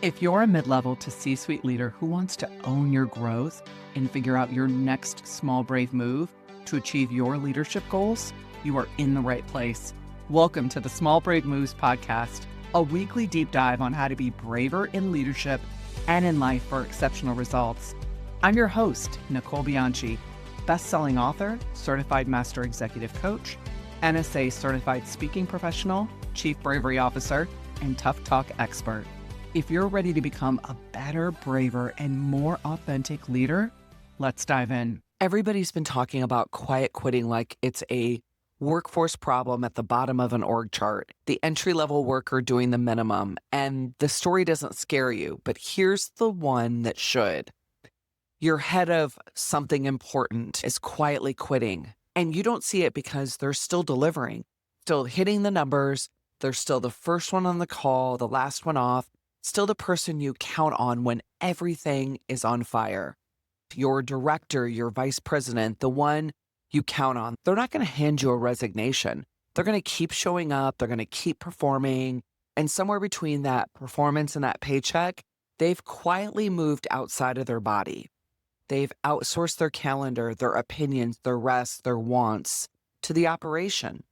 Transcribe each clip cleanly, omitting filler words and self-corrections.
If you're a mid-level to C-suite leader who wants to own your growth and figure out your next small, brave move to achieve your leadership goals, you are in the right place. Welcome to the Small Brave Moves podcast, a weekly deep dive on how to be braver in leadership and in life for exceptional results. I'm your host, Nicole Bianchi, best-selling author, certified master executive coach, NSA certified speaking professional, chief bravery officer, and tough talk expert. If you're ready to become a better, braver, and more authentic leader, let's dive in. Everybody's been talking about quiet quitting like it's a workforce problem at the bottom of an org chart, the entry-level worker doing the minimum, and the story doesn't scare you, but here's the one that should. Your head of something important is quietly quitting, and you don't see it because they're still delivering, still hitting the numbers, they're still the first one on the call, the last one off, still the person you count on when everything is on fire. Your director, your vice president, the one you count on, they're not going to hand you a resignation. They're going to keep showing up. They're going to keep performing. And somewhere between that performance and that paycheck, they've quietly moved outside of their body. They've outsourced their calendar, their opinions, their rest, their wants to the operation.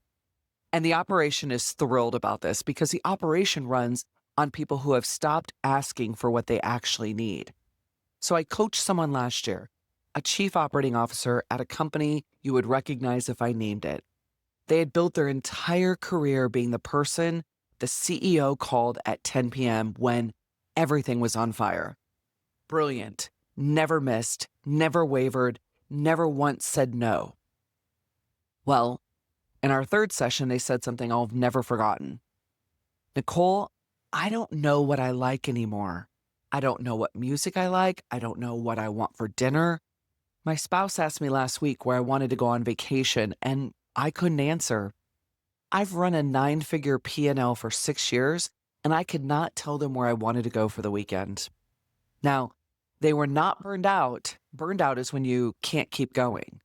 And the operation is thrilled about this because the operation runs on people who have stopped asking for what they actually need. So I coached someone last year, a chief operating officer at a company you would recognize if I named it. They had built their entire career being the person the CEO called at 10 p.m. when everything was on fire. Brilliant, never missed, never wavered, never once said no. Well, in our third session, they said something I've never forgotten. Nicole, I don't know what I like anymore. I don't know what music I like. I don't know what I want for dinner. My spouse asked me last week where I wanted to go on vacation, and I couldn't answer. I've run a 9-figure P&L for 6 years, and I could not tell them where I wanted to go for the weekend. Now, they were not burned out. Burned out is when you can't keep going.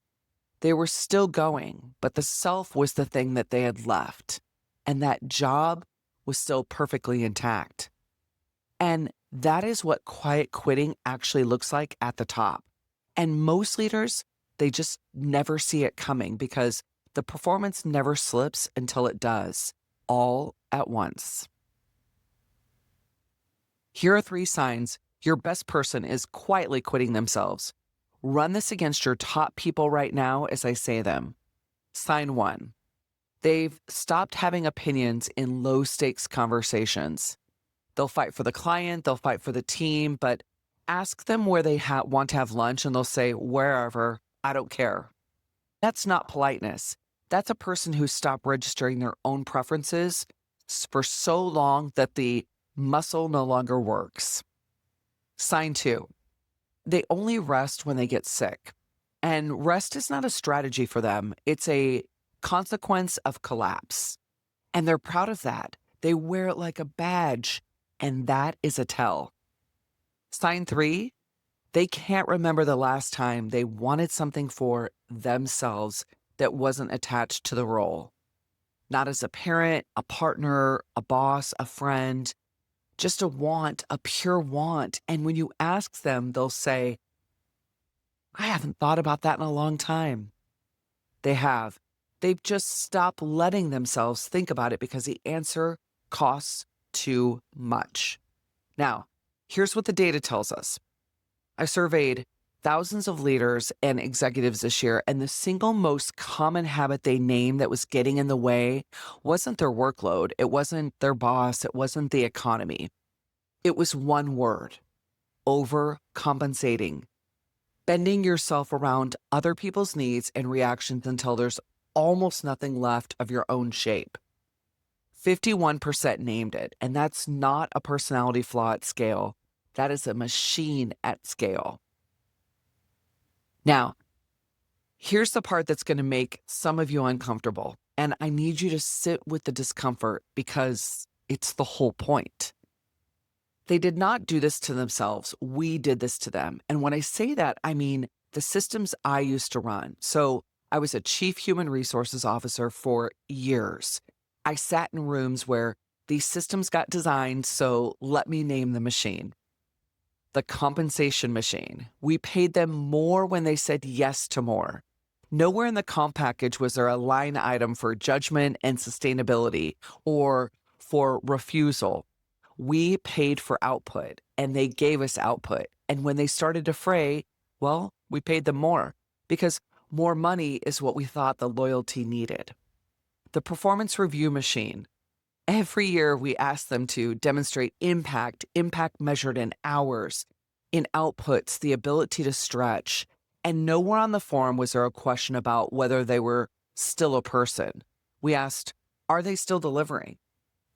They were still going, but the self was the thing that they had left, and that job was still perfectly intact. And that is what quiet quitting actually looks like at the top. And most leaders, they just never see it coming because the performance never slips until it does, all at once. Here are 3 signs your best person is quietly quitting themselves. Run this against your top people right now as I say them. Sign 1. They've stopped having opinions in low-stakes conversations. They'll fight for the client, they'll fight for the team, but ask them where they want to have lunch and they'll say, wherever, I don't care. That's not politeness. That's a person who stopped registering their own preferences for so long that the muscle no longer works. Sign 2. They only rest when they get sick. And rest is not a strategy for them. It's a consequence of collapse. And they're proud of that. They wear it like a badge, and that is a tell. Sign 3, they can't remember the last time they wanted something for themselves that wasn't attached to the role. Not as a parent, a partner, a boss, a friend, just a want, a pure want. And when you ask them, they'll say, I haven't thought about that in a long time. They have. They've just stopped letting themselves think about it because the answer costs too much. Now, here's what the data tells us. I surveyed thousands of leaders and executives this year, and the single most common habit they named that was getting in the way wasn't their workload, it wasn't their boss, it wasn't the economy. It was one word: overcompensating. Bending yourself around other people's needs and reactions until there's almost nothing left of your own shape. 51% named it, and that's not a personality flaw at scale. That is a machine at scale. Now, here's the part that's going to make some of you uncomfortable, and I need you to sit with the discomfort because it's the whole point. They did not do this to themselves. We did this to them. And when I say that, I mean the systems I used to run. So I was a chief human resources officer for years. I sat in rooms where These systems got designed, so let me name the machine. The compensation machine. We paid them more when they said yes to more. Nowhere in the comp package was there a line item for judgment and sustainability or for refusal. We paid for output and they gave us output. And when they started to fray, well, we paid them more because more money is what we thought the loyalty needed. The performance review machine. Every year we ask them to demonstrate impact measured in hours, in outputs, the ability to stretch. And nowhere on the form was there a question about whether they were still a person. We asked, are they still delivering?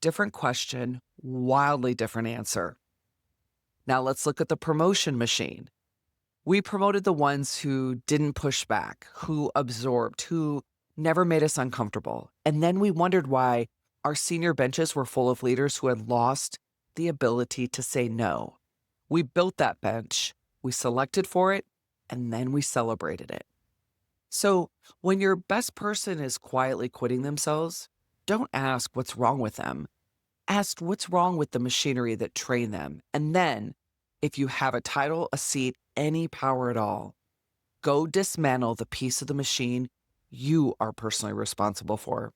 Different question, wildly different answer. Now let's look at the promotion machine. We promoted the ones who didn't push back, who absorbed, who never made us uncomfortable. And then we wondered why our senior benches were full of leaders who had lost the ability to say no. We built that bench, we selected for it, and then we celebrated it. So when your best person is quietly quitting themselves, don't ask what's wrong with them. Ask what's wrong with the machinery that trained them. And then, if you have a title, a seat, any power at all, go dismantle the piece of the machine you are personally responsible for.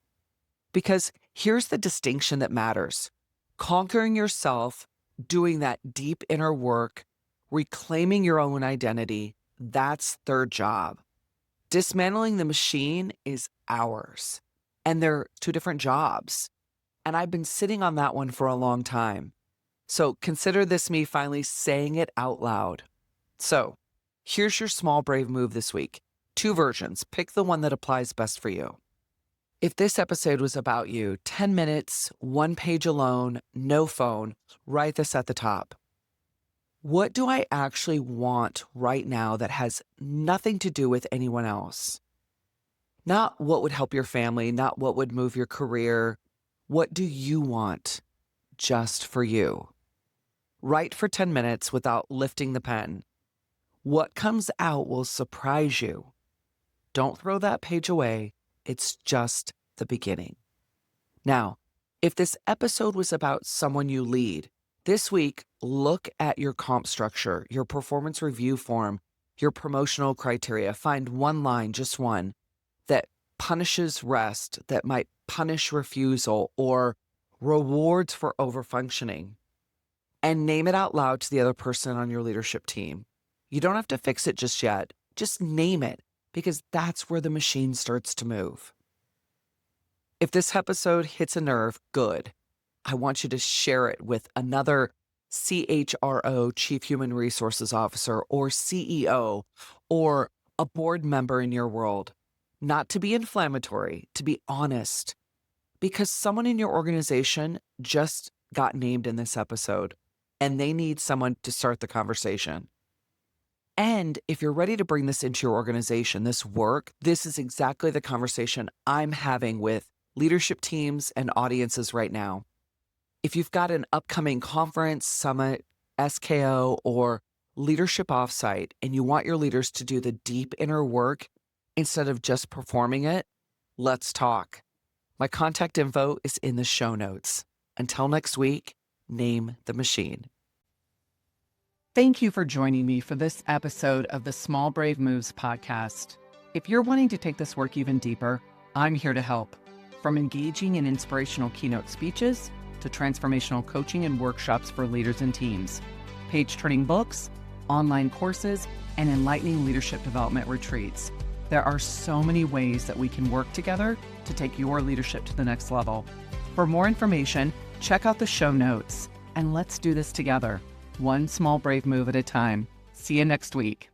Because here's the distinction that matters. Conquering yourself, doing that deep inner work, reclaiming your own identity, that's their job. Dismantling the machine is ours. And they're two different jobs. And I've been sitting on that one for a long time. So consider this me finally saying it out loud. So here's your small brave move this week. 2 versions. Pick the one that applies best for you. If this episode was about you, 10 minutes, 1 page alone, no phone, write this at the top. What do I actually want right now that has nothing to do with anyone else? Not what would help your family, not what would move your career. What do you want just for you? Write for 10 minutes without lifting the pen. What comes out will surprise you. Don't throw that page away. It's just the beginning. Now, if this episode was about someone you lead, this week, look at your comp structure, your performance review form, your promotional criteria. Find one line, just one, that punishes rest, that might punish refusal, or rewards for overfunctioning. And name it out loud to the other person on your leadership team. You don't have to fix it just yet. Just name it, because that's where the machine starts to move. If this episode hits a nerve, good. I want you to share it with another CHRO, Chief Human Resources Officer, or CEO, or a board member in your world. Not to be inflammatory, to be honest. Because someone in your organization just got named in this episode, and they need someone to start the conversation. And if you're ready to bring this into your organization, this work, this is exactly the conversation I'm having with leadership teams and audiences right now. If you've got an upcoming conference, summit, SKO, or leadership offsite, and you want your leaders to do the deep inner work instead of just performing it, let's talk. My contact info is in the show notes. Until next week, name the machine. Thank you for joining me for this episode of the Small Brave Moves podcast. If you're wanting to take this work even deeper, I'm here to help. From engaging in inspirational keynote speeches to transformational coaching and workshops for leaders and teams, page-turning books, online courses, and enlightening leadership development retreats. There are so many ways that we can work together to take your leadership to the next level. For more information, check out the show notes, and let's do this together, one small brave move at a time. See you next week.